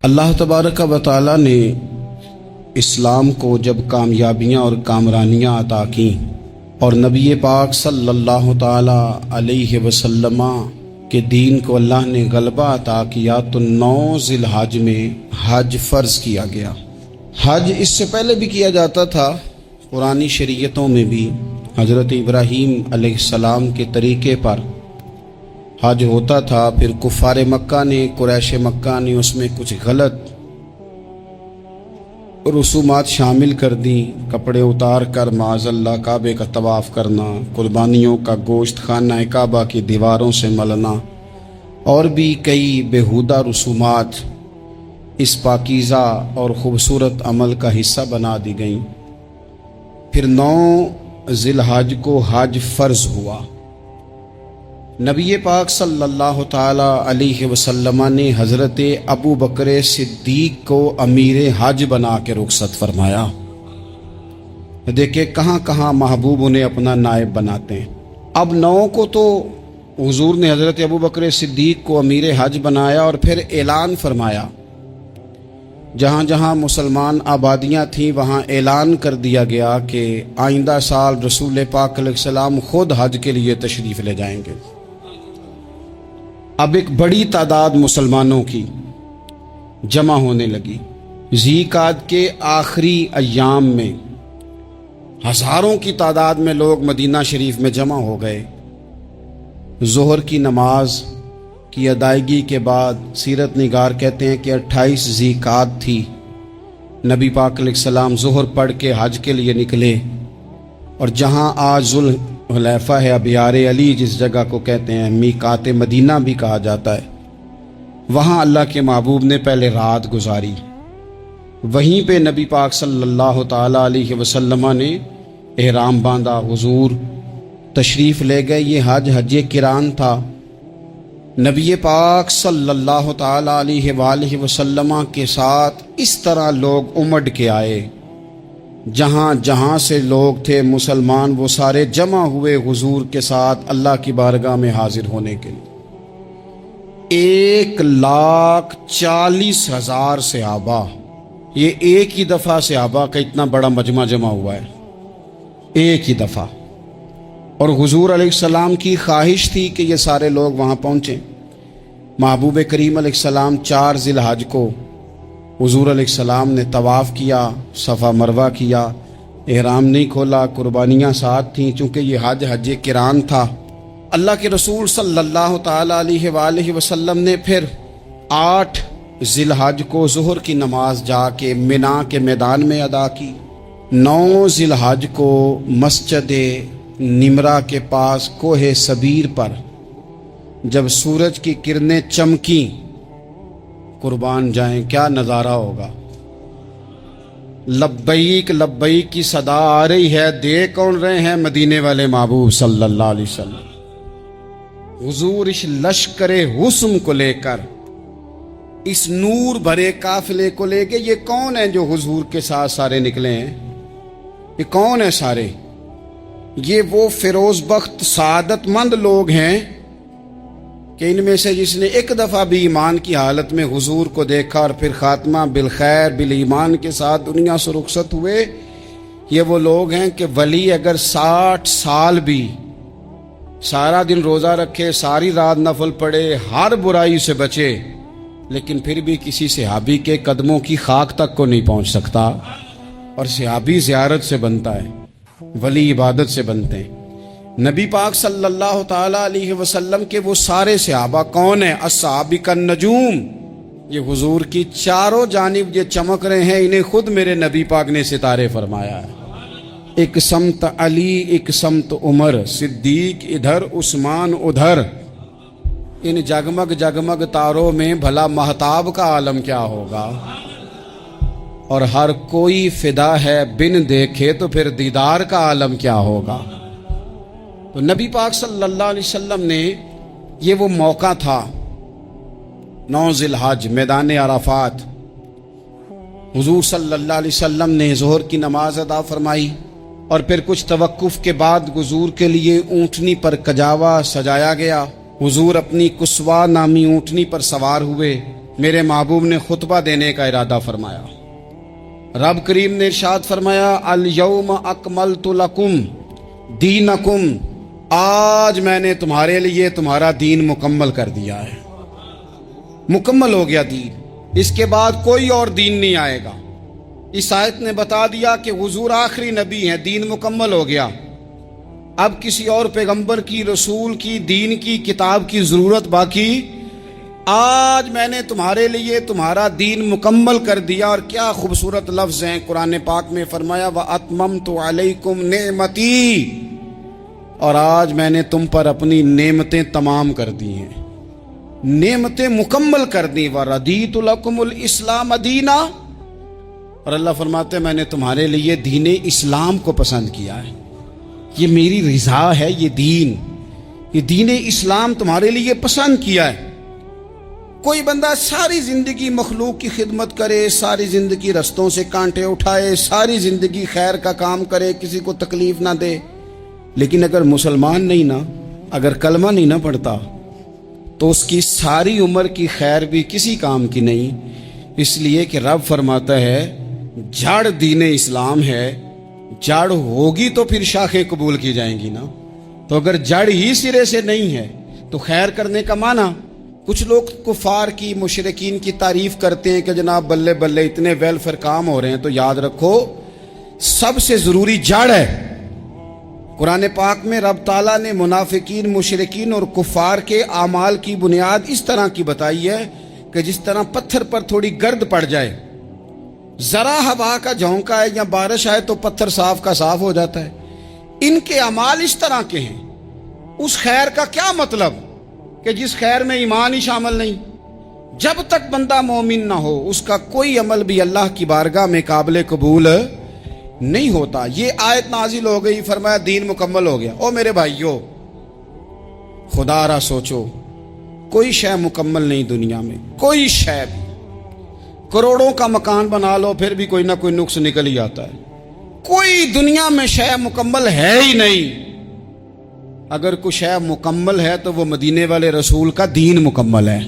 اللہ تبارک و تعالی نے اسلام کو جب کامیابیاں اور کامرانیاں عطا کیں اور نبی پاک صلی اللہ تعالی علیہ وسلم کے دین کو اللہ نے غلبہ عطا کیا تو 9 ذی الحج میں حج فرض کیا گیا۔ حج اس سے پہلے بھی کیا جاتا تھا، قرآنی شریعتوں میں بھی حضرت ابراہیم علیہ السلام کے طریقے پر حج ہوتا تھا، پھر کفار مکہ نے، قریش مکہ نے اس میں کچھ غلط رسومات شامل کر دیں، کپڑے اتار کر معاذ اللہ کعبے کا طواف کرنا، قربانیوں کا گوشت خانہ کعبہ کی دیواروں سے ملنا اور بھی کئی بیہودہ رسومات اس پاکیزہ اور خوبصورت عمل کا حصہ بنا دی گئیں۔ پھر 9 ذی الحج کو حج فرض ہوا۔ نبی پاک صلی اللہ تعالی علیہ وسلم نے حضرت ابو بکر صدیق کو امیر حج بنا کے رخصت فرمایا۔ دیکھیں کہاں کہاں محبوب انہیں اپنا نائب بناتے ہیں۔ اب 9 کو تو حضور نے حضرت ابو بکر صدیق کو امیر حج بنایا اور پھر اعلان فرمایا، جہاں جہاں مسلمان آبادیاں تھیں وہاں اعلان کر دیا گیا کہ آئندہ سال رسول پاک علیہ السلام خود حج کے لیے تشریف لے جائیں گے۔ اب ایک بڑی تعداد مسلمانوں کی جمع ہونے لگی۔ ذی قعدہ کے آخری ایام میں ہزاروں کی تعداد میں لوگ مدینہ شریف میں جمع ہو گئے۔ ظہر کی نماز کی ادائیگی کے بعد سیرت نگار کہتے ہیں کہ 28 ذی قعدہ تھی، نبی پاک علیہ السلام ظہر پڑھ کے حج کے لیے نکلے، اور جہاں آج ذوالحلیفہ ہے، ابیار علی جس جگہ کو کہتے ہیں، میقات مدینہ بھی کہا جاتا ہے، وہاں اللہ کے محبوب نے پہلے رات گزاری۔ وہیں پہ نبی پاک صلی اللہ تعالی علیہ وسلم نے احرام باندھا، حضور تشریف لے گئے۔ یہ حج قران تھا۔ نبی پاک صلی اللہ تعالی علیہ وآلہ وسلم کے ساتھ اس طرح لوگ امڑ کے آئے، جہاں جہاں سے لوگ تھے مسلمان وہ سارے جمع ہوئے حضور کے ساتھ اللہ کی بارگاہ میں حاضر ہونے کے لیے۔ 1,40,000 صحابہ، یہ ایک ہی دفعہ صحابہ کا اتنا بڑا مجمع جمع ہوا ہے، ایک ہی دفعہ۔ اور حضور علیہ السلام کی خواہش تھی کہ یہ سارے لوگ وہاں پہنچیں۔ محبوب کریم علیہ السلام 4 ذی الحج کو حضور علیہ السلام نے طواف کیا، صفا مروہ کیا، احرام نہیں کھولا، قربانیاں ساتھ تھیں، چونکہ یہ حج قران تھا۔ اللہ کے رسول صلی اللہ تعالی علیہ وآلہ وسلم نے پھر 8 ذی الحج کو ظہر کی نماز جا کے منا کے میدان میں ادا کی۔ 9 ذی الحج کو مسجد نمرہ کے پاس کوہ صبیر پر جب سورج کی کرنیں چمکیں، قربان جائیں کیا نظارہ ہوگا۔ لبیک لبیک کی صدا آ رہی ہے، دے کون رہے ہیں؟ مدینے والے محبوب صلی اللہ علیہ وسلم۔ حضور اس لشکر حسن کو لے کر، اس نور بھرے قافلے کو لے کے، یہ کون ہیں جو حضور کے ساتھ سارے نکلے ہیں؟ یہ کون ہیں سارے؟ یہ وہ فیروز بخت سعادت مند لوگ ہیں کہ ان میں سے جس نے ایک دفعہ بھی ایمان کی حالت میں حضور کو دیکھا اور پھر خاتمہ بالخیر بالایمان کے ساتھ دنیا سے رخصت ہوئے، یہ وہ لوگ ہیں کہ ولی اگر 60 سال بھی سارا دن روزہ رکھے، ساری رات نفل پڑھے، ہر برائی سے بچے، لیکن پھر بھی کسی صحابی کے قدموں کی خاک تک کو نہیں پہنچ سکتا۔ اور صحابی زیارت سے بنتا ہے، ولی عبادت سے بنتے ہیں۔ نبی پاک صلی اللہ تعالی علیہ وسلم کے وہ سارے صحابہ کون ہیں؟ الصحابہ النجوم، یہ حضور کی چاروں جانب یہ چمک رہے ہیں، انہیں خود میرے نبی پاک نے ستارے فرمایا ہے۔ ایک سمت علی، ایک سمت عمر، صدیق ادھر، عثمان ادھر۔ ان جگمگ جگمگ تاروں میں بھلا مہتاب کا عالم کیا ہوگا؟ اور ہر کوئی فدا ہے بن دیکھے تو پھر دیدار کا عالم کیا ہوگا؟ تو نبی پاک صلی اللہ علیہ وسلم نے یہ وہ موقع تھا، 9 ذی الحج میدان عرفات، حضور صلی اللہ علیہ وسلم نے ظہر کی نماز ادا فرمائی اور پھر کچھ توقف کے بعد حضور کے لیے اونٹنی پر کجاوا سجایا گیا۔ حضور اپنی کسوا نامی اونٹنی پر سوار ہوئے، میرے महबूब ने खुतबा देने का इरादा फरमाया। रब करीम ने इरशाद फरमाया, अल यौम अकमलतु लकुम दीनकुम, आज मैंने तुम्हारे लिए तुम्हारा दीन मुकम्मल कर दिया है। मुकम्मल हो गया दीन, इसके बाद कोई और दीन नहीं आएगा। इस आयत ने बता दिया कि हुजूर आखिरी नबी हैं, दीन मुकम्मल हो गया। अब किसी और पैगंबर की, रसूल की, दीन की, किताब की जरूरत बाकी। आज मैंने तुम्हारे लिए तुम्हारा दीन मुकम्मल कर दिया। और क्या खूबसूरत लफ्ज हैं कुरान पाक में, फरमाया व अतममतु अलैकुम नेमती, और आज मैंने तुम पर अपनी नेमतें तमाम कर दी हैं, नेमतें मुकम्मल कर दी। व रदीतु लकुमुल इस्लाम दीना, और अल्लाह फरमाते हैं मैंने तुम्हारे लिए दीन इस्लाम को पसंद किया है, ये मेरी रिजा है, ये दीन इस्लाम तुम्हारे लिए पसंद किया है। कोई बंदा सारी जिंदगी मखलूक की खिदमत करे, सारी जिंदगी रस्तों से कांटे उठाए, सारी जिंदगी खैर का काम करे, किसी को तकलीफ ना दे, लेकिन अगर मुसलमान नहीं ना, अगर कलमा नहीं ना पढ़ता, तो उसकी सारी उम्र की खैर भी किसी काम की नहीं। इसलिए कि रब फरमाता है जड़ दीन इस्लाम है, जड़ होगी तो फिर शाखें कबूल की जाएंगी ना। तो अगर जड़ ही सिरे से नहीं है तो खैर करने का माना। कुछ लोग कुफार की, मुशरिकीन की तारीफ करते हैं कि जनाब बल्ले बल्ले इतने वेलफेयर काम हो रहे हैं, तो याद रखो सबसे जरूरी जड़ है। कुरान पाक में रब ताला ने मुनाफिकीन, मुशरिकीन और कुफार के आमाल की बुनियाद इस तरह की बताई है कि जिस तरह पत्थर पर थोड़ी गर्द पड़ जाए, जरा हवा का झोंका है या बारिश आए तो पत्थर साफ का साफ हो जाता है। इनके अमाल इस तरह के हैं। उस खैर का क्या मतलब कि जिस खैर में ईमान ही शामिल नहीं। जब तक बंदा मोमिन ना हो उसका कोई अमल भी अल्लाह की बारगाह में काबिल कबूल नहीं होता। ये आयत नाजिल हो गई, फरमाया दीन मुकम्मल हो गया। ओ मेरे भाइयों, खुदारा सोचो, कोई शय मुकम्मल नहीं दुनिया में, कोई शय भी। करोड़ों का मकान बना लो फिर भी कोई ना कोई नुक्स निकल ही आता है। कोई दुनिया में शय मुकम्मल है ही नहीं। अगर कुछ शय मुकम्मल है तो वो मदीने वाले रसूल का दीन मुकम्मल है।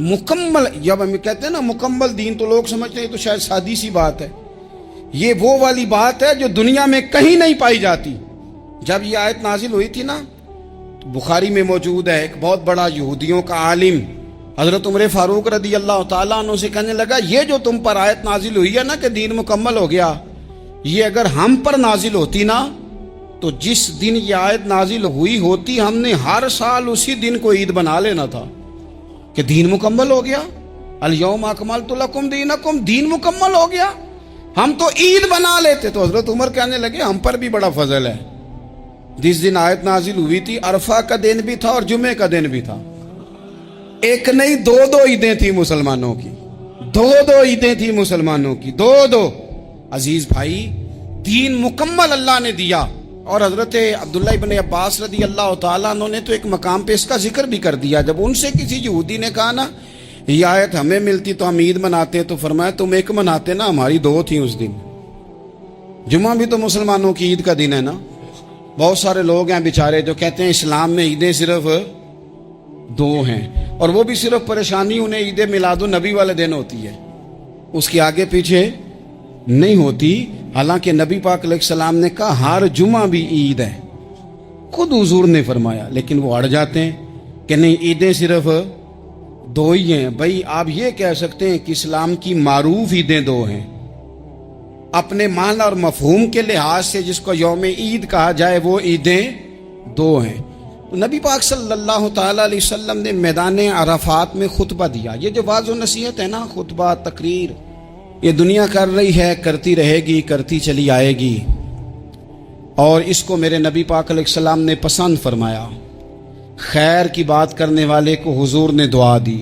मुकम्मल, जब हम कहते हैं ना मुकम्मल दीन, तो लोग समझते हैं तो शायद सादी सी बात है। ये वो वाली बात है जो दुनिया में कहीं नहीं पाई जाती। जब ये आयत नाजिल हुई थी ना, तो बुखारी में मौजूद है, एक बहुत बड़ा यहूदियों का आलिम हजरत उमर फारूक रदी अल्लाह ताला अन्हु से कहने लगा, ये जो तुम पर आयत नाजिल हुई है ना कि दीन मुकम्मल हो गया, ये अगर हम पर नाजिल होती ना, तो जिस दिन ये आयत नाजिल हुई होती हमने हर साल उसी दिन को ईद बना लेना था कि दीन मुकम्मल हो गया। अल यौम अकमलतु लकुम दीनकुम, दीन मुकम्मल हो गया, हम तो ईद बना लेते। तो हजरत उमर कहने लगे हम पर भी बड़ा फजल है। जिस दिन आयत नाजिल हुई थी अरफा का दिन भी था और जुमे का दिन भी था। एक नहीं दो ईदें थी मुसलमानों की, दो ईदें थी मुसलमानों की, दो। अजीज भाई, दीन मुकम्मल अल्लाह ने दिया। और हजरत अब्दुल्लाह इब्न अब्बास रदी अल्लाह ताला अन्हु ने तो एक मकाम पे इसका जिक्र भी कर दिया। जब उनसे किसी यहूदी ने कहा ना ये आयत हमें मिलती तो हम ईद मनाते, तो फरमाया तुम एक मनाते ना, हमारी दो थी उस दिन। जुम्मा भी तो मुसलमानों की ईद का दिन है ना। बहुत सारे लोग हैं बेचारे जो कहते हैं इस्लाम में ईदें सिर्फ दो हैं, और वो भी सिर्फ परेशानी उन्हें ईद मिलादुन नबी वाले दिन होती है, उसके आगे पीछे नहीं होती। हालांकि नबी पाक अलैहिस्सलाम ने कहा हर जुमा भी ईद है, खुद हुजूर ने फरमाया, लेकिन वो अड़ जाते हैं कि नहीं ईदें सिर्फ दो ही हैं। भाई आप ये कह सकते हैं कि इस्लाम की मारूफ ईदें दो हैं, अपने मान और मफहूम के लिहाज से जिसको यौम ईद कहा जाए वो ईदें दो हैं। तो नबी पाक सल्लल्लाहु ताला अलैहि वसल्लम ने मैदान अराफात में खुतबा दिया। ये जो वाज़ और नसीहत है ना, खुतबा तकरीर, ये दुनिया कर रही है, करती रहेगी, करती चली आएगी, और इसको मेरे नबी पाक अलैहिस्सलाम ने पसंद फरमाया। खैर की बात करने वाले को हुजूर ने दुआ दी।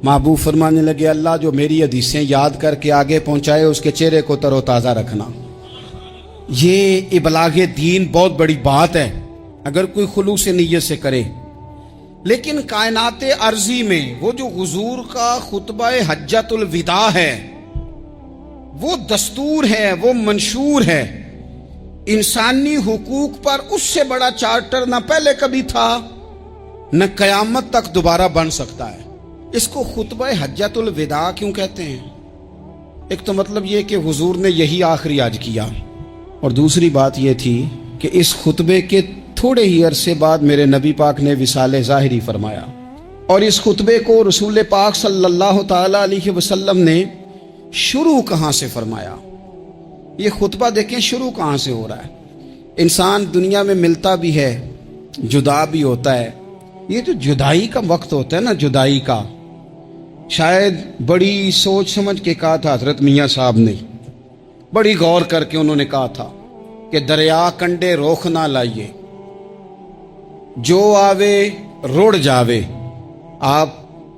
महबूब फरमाने लगे अल्लाह जो मेरी हदीसें याद करके आगे पहुंचाए उसके चेहरे को तरोताज़ा रखना। ये इबलागे दीन बहुत बड़ी बात है अगर कोई खुलूस नीयत से करे। लेकिन कायनात अर्जी में वो जो हुजूर का खुतबा हज्जतुल विदा है, वो दस्तूर है, वो मंशूर है। इंसानी हुकूक पर उससे बड़ा चार्टर न पहले कभी था न कयामत तक दोबारा बन सकता है। اس کو خطبہ حجۃ الوداع کیوں کہتے ہیں؟ ایک تو مطلب یہ کہ حضور نے یہی آخری حج کیا، اور دوسری بات یہ تھی کہ اس خطبے کے تھوڑے ہی عرصے بعد میرے نبی پاک نے وصال ظاہری فرمایا، اور اس خطبے کو رسول پاک صلی اللہ تعالی علیہ وسلم نے شروع کہاں سے فرمایا؟ یہ خطبہ دیکھیں شروع کہاں سے ہو رہا ہے۔ انسان دنیا میں ملتا بھی ہے، جدا بھی ہوتا ہے، یہ جو جدائی کا وقت ہوتا ہے نا، جدائی کا، شاید بڑی سوچ سمجھ کے کہا تھا حضرت میاں صاحب نے، بڑی غور کر کے انہوں نے کہا تھا کہ دریا کنڈے روخ نہ لائیے، جو آوے رڑ جاوے۔ آپ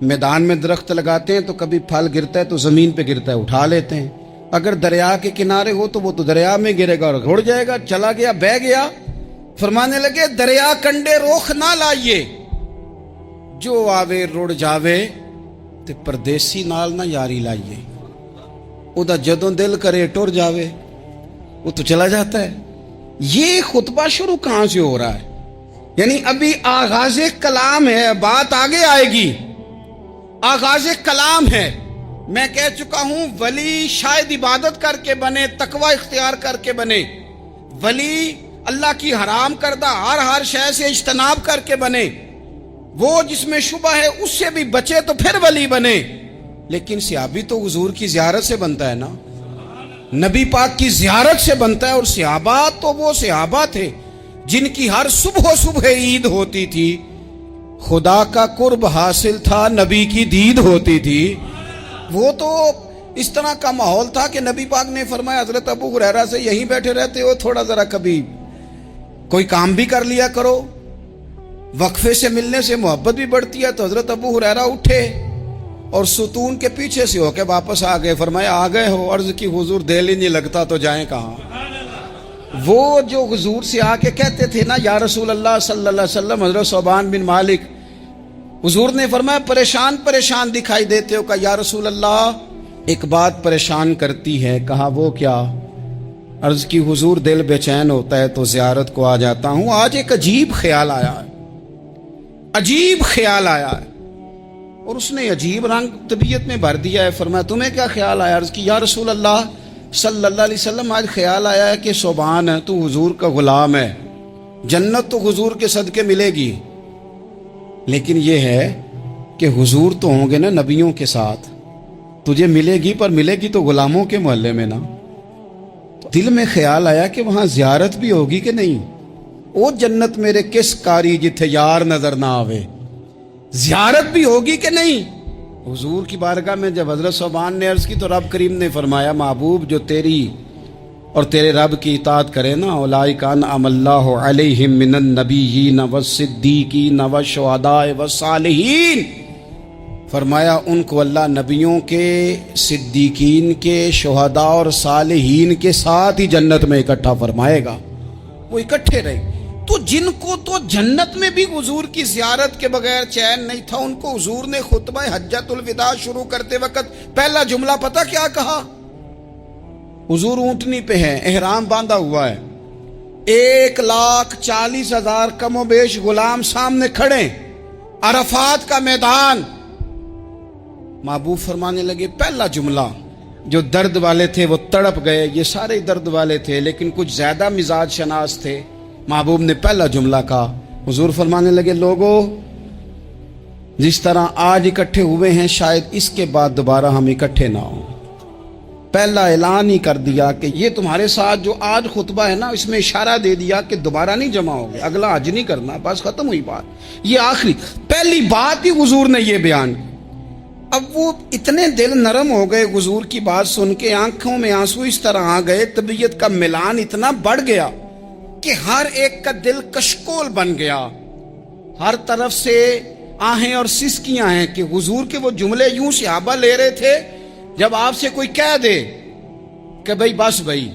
میدان میں درخت لگاتے ہیں تو کبھی پھل گرتا ہے تو زمین پہ گرتا ہے، اٹھا لیتے ہیں، اگر دریا کے کنارے ہو تو وہ تو دریا میں گرے گا اور رڑ جائے گا، چلا گیا، بہہ گیا۔ فرمانے لگے دریا کنڈے روخ نہ لائیے، جو آوے رڑ جاوے، تے پردیسی نال نہ یاری لائیے، او دا جدوں دل کرے ٹر جاوے، وہ تو چلا جاتا ہے۔ یہ خطبہ شروع کہاں سے ہو رہا ہے؟ یعنی ابھی آغاز کلام ہے، بات آگے آئے گی، آغاز کلام ہے۔ میں کہہ چکا ہوں ولی شاید عبادت کر کے بنے، تقوی اختیار کر کے بنے، ولی اللہ کی حرام کردہ ہر شے سے اجتناب کر کے بنے، وہ جس میں شبہ ہے اس سے بھی بچے تو پھر ولی بنے۔ لیکن صحابی تو حضور کی زیارت سے بنتا ہے نا، نبی پاک کی زیارت سے بنتا ہے، اور صحابہ تو وہ صحابہ تھے جن کی ہر صبح عید ہوتی تھی، خدا کا قرب حاصل تھا، نبی کی دید ہوتی تھی۔ وہ تو اس طرح کا ماحول تھا کہ نبی پاک نے فرمایا حضرت ابو ہریرہ سے یہیں بیٹھے رہتے ہو، تھوڑا ذرا کبھی کوئی کام بھی کر لیا کرو، وقفے سے ملنے سے محبت بھی بڑھتی ہے۔ تو حضرت ابو ہریرہ اٹھے اور ستون کے پیچھے سے ہو کے واپس آ گئے، فرمایا آ گئے ہو؟ عرض کی حضور دل ہی نہیں لگتا تو جائیں کہاں؟ وہ جو حضور سے آ کے کہتے تھے نا یا رسول اللہ صلی اللہ علیہ وسلم، حضرت صوبان بن مالک، حضور نے فرمایا پریشان دکھائی دیتے ہو؟ کہا یا رسول اللہ ایک بات پریشان کرتی ہے۔ کہا وہ کیا؟ عرض کی حضور دل بے چین ہوتا ہے تو زیارت کو آ جاتا ہوں، آج ایک عجیب خیال آیا ہے، عجیب خیال آیا ہے، اور اس نے عجیب رنگ طبیعت میں بھر دیا ہے۔ فرمایا تمہیں کیا خیال آیا؟ عرض کی یا رسول اللہ صلی اللہ علیہ وسلم آج خیال آیا ہے کہ صوبان ہے تو حضور کا غلام ہے، جنت تو حضور کے صدقے ملے گی، لیکن یہ ہے کہ حضور تو ہوں گے نا نبیوں کے ساتھ، تجھے ملے گی پر ملے گی تو غلاموں کے محلے میں نا۔ دل میں خیال آیا کہ وہاں زیارت بھی ہوگی کہ نہیں؟ او جنت میرے کس کاری جتھے یار نظر نہ آوے، زیارت بھی ہوگی کہ نہیں؟ حضور کی بارگاہ میں جب حضرت صوبان نے عرض کی تو رب کریم نے فرمایا محبوب جو تیری اور تیرے رب کی اطاعت کرے نا، اولئک انعم اللہ علیہم من النبیین والصدیقین والشہداء والصالحین، فرمایا ان کو اللہ نبیوں کے، صدیقین کے، شہداء اور صالحین کے ساتھ ہی جنت میں اکٹھا فرمائے گا، وہ اکٹھے رہے۔ تو جن کو تو جنت میں بھی حضور کی زیارت کے بغیر چین نہیں تھا، ان کو حضور نے خطبہ حجۃ الوداع شروع کرتے وقت پہلا جملہ پتہ کیا کہا؟ حضور اونٹنی پہ ہے، احرام باندھا ہوا ہے، 1,40,000 کم و بیش غلام سامنے کھڑے، عرفات کا میدان۔ محبوب فرمانے لگے پہلا جملہ، جو درد والے تھے وہ تڑپ گئے، یہ سارے درد والے تھے لیکن کچھ زیادہ مزاج شناس تھے۔ محبوب نے پہلا جملہ کہا، حضور فرمانے لگے لوگو جس طرح آج اکٹھے ہوئے ہیں شاید اس کے بعد دوبارہ ہم اکٹھے نہ ہوں۔ پہلا اعلان ہی کر دیا کہ یہ تمہارے ساتھ جو آج خطبہ ہے نا، اس میں اشارہ دے دیا کہ دوبارہ نہیں جمع ہوگے، اگلا حج نہیں کرنا، بس ختم ہوئی بات۔ یہ آخری پہلی بات ہی حضور نے یہ بیان کی۔ اب وہ اتنے دل نرم ہو گئے حضور کی بات سن کے، آنکھوں میں آنسو اس طرح آ گئے، طبیعت کا ملان اتنا بڑھ گیا کہ ہر ایک کا دل کشکول بن گیا، ہر طرف سے آہیں اور سسکیاں ہیں کہ حضور کے وہ جملے یوں صحابہ لے رہے تھے جب آپ سے کوئی کہہ دے کہ بھائی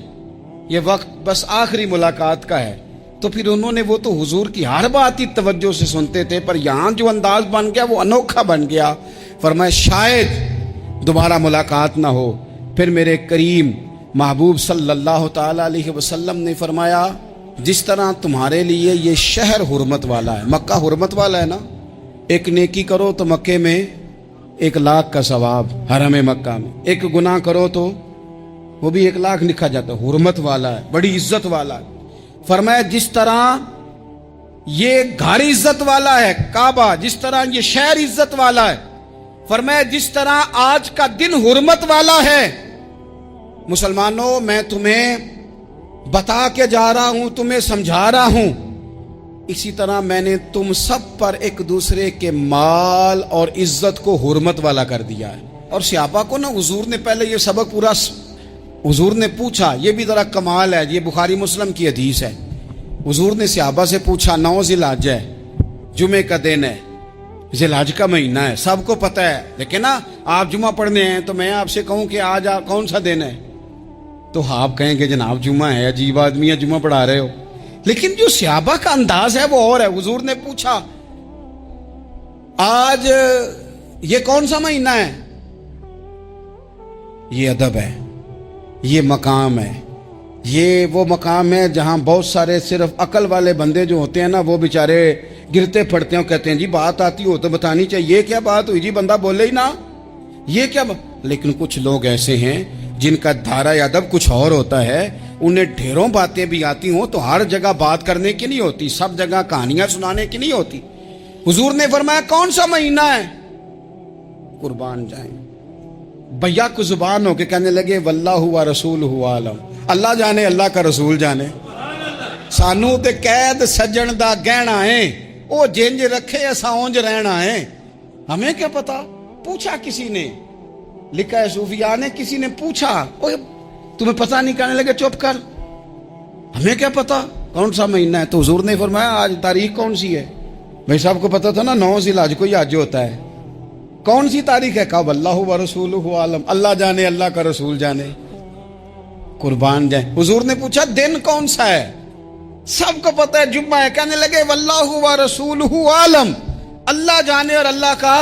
یہ وقت بس آخری ملاقات کا ہے، تو پھر انہوں نے وہ تو حضور کی ہر بات ہی توجہ سے سنتے تھے، پر یہاں جو انداز بن گیا وہ انوکھا بن گیا۔ فرمایا شاید دوبارہ ملاقات نہ ہو۔ پھر میرے کریم محبوب صلی اللہ تعالی علیہ وسلم نے فرمایا جس طرح تمہارے لیے یہ شہر حرمت والا ہے، مکہ حرمت والا ہے نا، ایک نیکی کرو تو مکے میں 1 लाख का सवाब हरम मक्का में। एक गुनाह करो तो वो भी 1 लाख लिखा जाता है। हुर्मत वाला है, बड़ी इज्जत वाला है। फरमाया जिस तरह ये घर इज्जत वाला है काबा, जिस तरह ये शहर इज्जत वाला है, फरमाया जिस तरह आज का दिन हुर्मत वाला है। मुसलमानों, मैं तुम्हें बता के जा रहा हूं, तुम्हें समझा रहा हूं, इसी तरह मैंने तुम सब पर एक दूसरे के माल और इज्जत को हुर्मत वाला कर दिया है। और सहाबा को ना हुजूर ने पहले ये सबक पूरा, हुजूर ने पूछा, ये भी जरा कमाल है, ये बुखारी मुस्लिम की हदीस है। हुजूर ने सहाबा से पूछा, 9 ज़िलहज है, जुमे का दिन है, ज़िलहज का महीना है, सबको पता है, लेकिन ना आप जुमा पढ़ने हैं तो मैं आपसे कहूं कि आज आप कौन सा दिन है, तो आप कहेंगे जनाब जुमा है, अजीब आदमी है, जुमा पढ़ा रहे हो। लेकिन जो सहाबा का अंदाज है वो और है। हुजूर ने पूछा, आज ये कौन सा महीना है? ये अदब है, ये मकाम है, ये वो मकाम है जहां बहुत सारे सिर्फ अकल वाले बंदे जो होते हैं ना, वो बेचारे गिरते पड़ते हैं, कहते हैं जी बात आती हो तो बतानी चाहिए, ये क्या बात हुई जी, बंदा बोले ही ना, ये क्या लेकिन कुछ लोग ऐसे हैं जिनका धारा अदब कुछ और होता है, उन्हें ढेरों बातें भी आती हों तो हर जगह बात करने की नहीं होती, सब जगह कहानियां सुनाने की नहीं होती। हुजूर ने फरमाया कौन सा महीना है? कुर्बान जाएं। भैया को जुबान होके कहने लगे वल्लाहु व रसूलहु आलम, अल्लाह जाने, अल्लाह का रसूल जाने। सानू ते कैद सज्जन दा गहना है, ओ जिंज रखे असा उंज रहना है, हमें क्या पता। पूछा किसी ने, लिखा है सूफिया ने, किसी ने पूछा, ओए तुम्हें पता नहीं, कहने लगे चुप कर, हमें क्या पता कौन सा महीना है। तो हुजूर ने फरमाया आज तारीख कौन सी है? भाई साहब को पता था ना 9 ज़िलहज को ही आज होता है, कौन सी तारीख है? कहा वल्लाहु व रसूलहु आलम, अल्लाह जाने, अल्लाह का रसूल जाने। कुर्बान जाए। हुजूर ने पूछा दिन कौन सा है? सबको पता है जुम्मा है, कहने लगे वल्लाहु व रसूलहु आलम, अल्लाह जाने और अल्लाह का।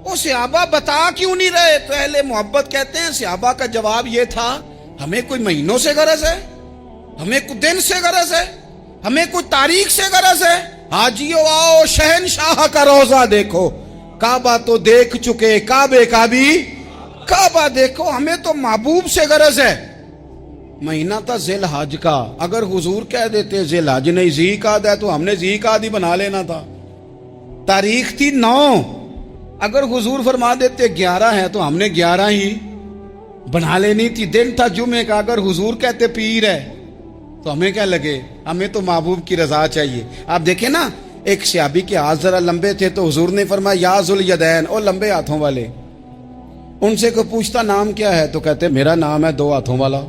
वो सहाबा बता क्यों नहीं रहे? तो अहले मोहब्बत कहते हैं सहाबा का जवाब ये था, हमें कोई महीनों से गरज है, हमें कोई दिन से गरज है, हमें कोई तारीख से गरज है। हाजियो आओ शहनशाह का रोजा देखो, काबा तो देख चुके, काबे का भी काबा देखो, हमें तो महबूब से गरज है। महीना था ज़िलहज का, अगर हुजूर कह देते ज़िलहज नहीं ज़ीक़ाद है तो हमने ज़ीक़ाद ही बना लेना था। तारीख थी 9, अगर हुजूर फरमा देते 11 है तो हमने 11 ही बना लेनी थी। दिन था जुमे का, अगर हुजूर कहते पीर है तो हमें क्या लगे, हमें तो महबूब की रजा चाहिए। आप देखें ना, एक सहाबी के हाथ जरा लंबे थे तो हुजूर ने फरमाया या ज़ुल यदैन, ओ लंबे हाथों वाले। उनसे कोई पूछता नाम क्या है तो कहते मेरा नाम है 2 हाथों वाला।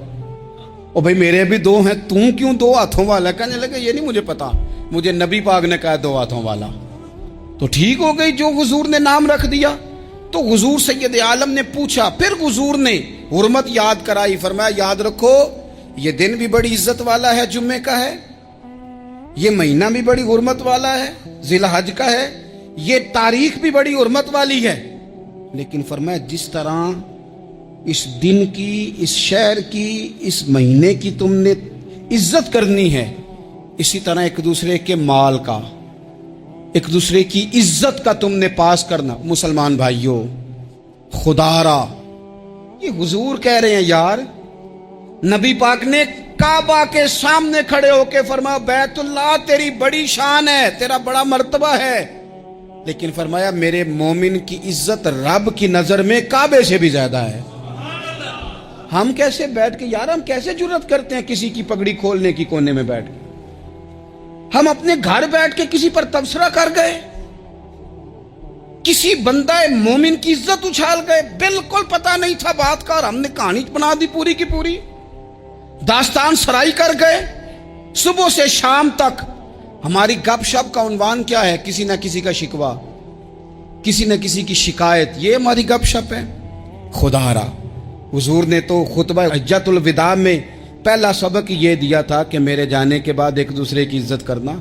ओ भाई मेरे भी 2 हैं, तू क्यों 2 हाथों वाला? कहने लगे ये नहीं मुझे पता, मुझे नबी पाक ने कहा 2 हाथों वाला। तो ठीक हो गई, जो हुजूर ने नाम रख दिया। तो हुजूर सैयद आलम ने पूछा, फिर हुजूर ने हुर्मत याद कराई, फरमाया याद रखो ये दिन भी बड़ी इज्जत वाला है, जुम्मे का है, ये महीना भी बड़ी हुर्मत वाला है, ज़िलहज का है, ये तारीख भी बड़ी हुर्मत वाली है। लेकिन फरमाया जिस तरह इस दिन की, इस शहर की, इस महीने की तुमने इज्जत करनी है, इसी तरह एक दूसरे के माल का, एक दूसरे की इज्जत का तुमने पास करना। मुसलमान भाइयों, खुदारा ये हुजूर कह रहे हैं यार, नबी पाक ने काबा के सामने खड़े होके फरमाया बैतुल्लाह तेरी बड़ी शान है, तेरा बड़ा मर्तबा है, लेकिन फरमाया मेरे मोमिन की इज्जत रब की नजर में काबे से भी ज्यादा है। हम कैसे बैठ के यार, हम कैसे जुर्रत करते हैं किसी की पगड़ी खोलने की कोने में बैठ के? हम अपने घर बैठ के किसी पर तबसरा कर गए, किसी बंदा मोमिन की इज्जत उछाल गए, बिल्कुल पता नहीं था बात का, और हमने कहानी बना दी पूरी की पूरी, दास्तान सराई कर गए। सुबह से शाम तक हमारी गपशप का उन्वान क्या है? किसी ना किसी का शिकवा, किसी न किसी की शिकायत, ये हमारी गपशप है। खुदारा हुजूर ने तो खुतबा हज्जतुल विदा में पहला सबक ये दिया था कि मेरे जाने के बाद एक दूसरे की इज्जत करना,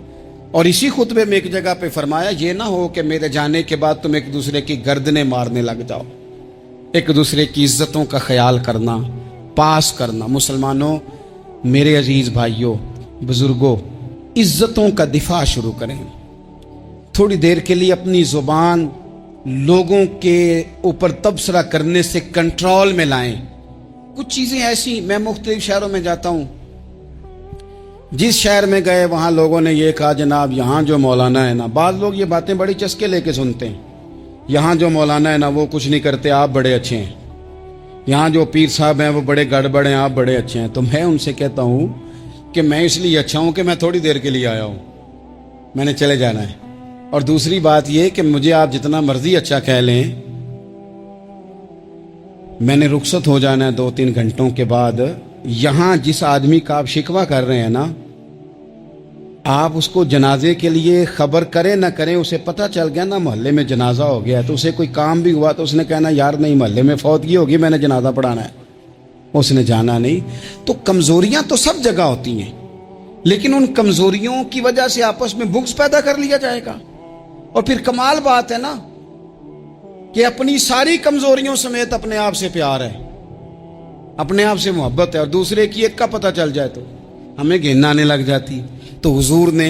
और इसी खुतबे में एक जगह पे फरमाया ये ना हो कि मेरे जाने के बाद तुम एक दूसरे की गर्दनें मारने लग जाओ। एक दूसरे की इज्जतों का ख्याल करना, पास करना। मुसलमानों, मेरे अजीज भाइयों, बुजुर्गों, इज्जतों का दिफा शुरू करें। थोड़ी देर के लिए अपनी जुबान लोगों के ऊपर तबसरा करने से कंट्रोल में लाएं। कुछ चीज़ें ऐसी, मैं मुख्तलिफ शहरों में जाता हूँ, जिस शहर में गए वहाँ लोगों ने ये कहा जनाब यहाँ जो मौलाना है ना, बाद लोग ये बातें बड़ी चस्के लेके सुनते हैं, यहाँ जो मौलाना है ना वो कुछ नहीं करते, आप बड़े अच्छे हैं, यहाँ जो पीर साहब हैं वो बड़े गड़बड़ हैं, आप बड़े अच्छे हैं। तो मैं उनसे कहता हूँ कि मैं इसलिए अच्छा हूँ कि मैं थोड़ी देर के लिए आया हूँ, मैंने चले जाना है। और दूसरी बात ये कि मुझे आप जितना मर्जी अच्छा कह लें, मैंने रुखसत हो जाना है 2-3 घंटों के बाद। यहाँ जिस आदमी का आप शिकवा कर रहे हैं ना, आप उसको जनाजे के लिए खबर करें ना करें, उसे पता चल गया ना मोहल्ले में जनाजा हो गया, तो उसे कोई काम भी हुआ तो उसने कहना यार नहीं मोहल्ले में फौतगी होगी, मैंने जनाजा पढ़ाना है, उसने जाना नहीं। तो कमजोरियां तो सब जगह होती हैं, लेकिन उन कमजोरियों की वजह से आपस में बुग़्ज़ पैदा कर लिया जाएगा। और फिर कमाल बात है ना कि अपनी सारी कमजोरियों समेत अपने आप से प्यार है, अपने आप से मोहब्बत है, और दूसरे की एक का पता चल जाए तो हमें घिन आने लग जाती। तो हुजूर ने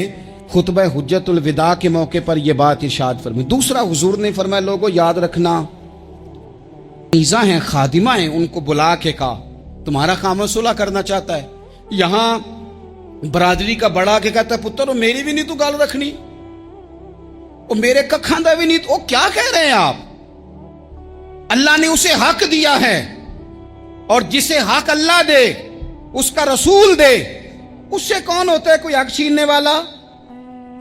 खुतबा हुज्जतुल विदा के मौके पर यह बात इरशाद फरमाई। दूसरा हुजूर ने फरमाया लोगों याद रखना, मीज़ा हैं, खादिमा हैं, उनको बुला के कहा तुम्हारा खामद सुलह करना चाहता है। यहां बरादरी का बड़ा के कहता है पुत्र मेरी भी नहीं तू गल रखनी, और मेरे कखा दा भी नहीं, तो क्या कह रहे हैं आप? अल्लाह ने उसे हक दिया है, और जिसे हक अल्लाह दे उसका रसूल दे, उससे कौन होता है कोई हक छीनने वाला?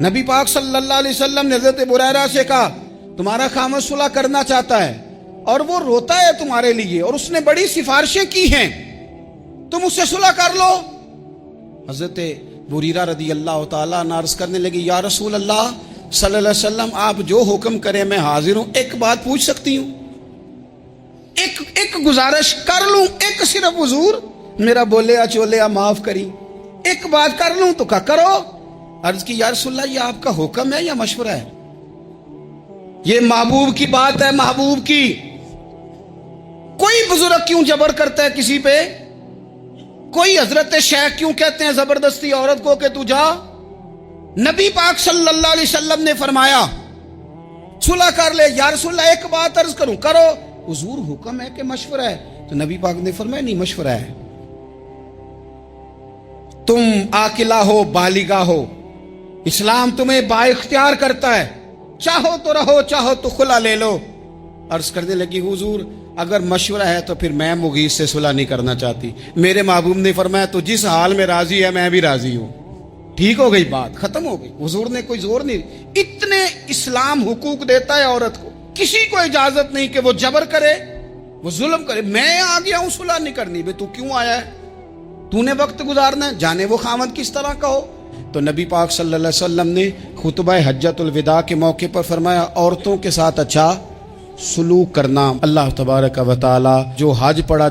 नबी पाक सल्लल्लाहु अलैहि वसल्लम ने हज़रत बुरैरा से कहा तुम्हारा खामद सुलह करना चाहता है और वो रोता है तुम्हारे लिए, और उसने बड़ी सिफारिशें की हैं, तुम उससे सुलह कर लो। हज़रत बुरैरा रदी अल्लाह ताला अन्हु अर्ज़ करने लगी या रसूल अल्लाह सल्लल्लाहु अलैहि वसल्लम आप जो हुक्म करें मैं हाजिर हूं, एक बात पूछ सकती हूं, एक गुजारिश कर लूं, एक सिर्फ हुजूर मेरा बोले चोले माफ करी, एक बात कर लूं? तो कहा करो। अर्ज की या रसूलल्लाह ये आपका हुक्म है या मशवरा है? ये महबूब की बात है, महबूब की। कोई बुजुर्ग क्यों जबर करता है किसी पे? कोई हजरत शेख क्यों कहते हैं जबरदस्ती औरत को कि तू जा? नबी पाक सल्लल्लाहु अलैहि वसल्लम ने फरमाया सुलह कर ले। या रसूलल्लाह एक बात अर्ज करूं? करो। हुजूर हुक्म है कि मशवरा है? तो नबी पाक ने फरमाया नहीं मशवरा है। तुम आकिला हो, बालिगा हो, इस्लाम तुम्हें बाइख्तियार करता है, चाहो तो रहो चाहो तो खुला ले लो। अर्ज करने लगी हुजूर अगर मशवरा है तो फिर मैं मुगीस से सुलह नहीं करना चाहती। मेरे महबूब ने फरमाया तो जिस हाल में राजी है मैं भी राजी हूं। ठीक हो गई बात, खत्म हो गई। हुजूर ने कोई जोर नहीं, इतने इस्लाम हुकूक देता है औरत को, किसी को इजाजत नहीं कि वो जबर करे, वो जुल्म करे। मैं आ गया हूं सुलह नहीं करनी, बे तू क्यों आया है? तूने वक्त गुजारना है, जाने वो खामद किस तरह का हो। तो नबी पाक सल्लल्लाहु अलैहि वसल्लम ने खुतबा हज्जतुल विदा के मौके पर फरमाया औरतों के साथ अच्छा सलूक करना। अल्लाह तबारक व तआला जो हज पढ़ा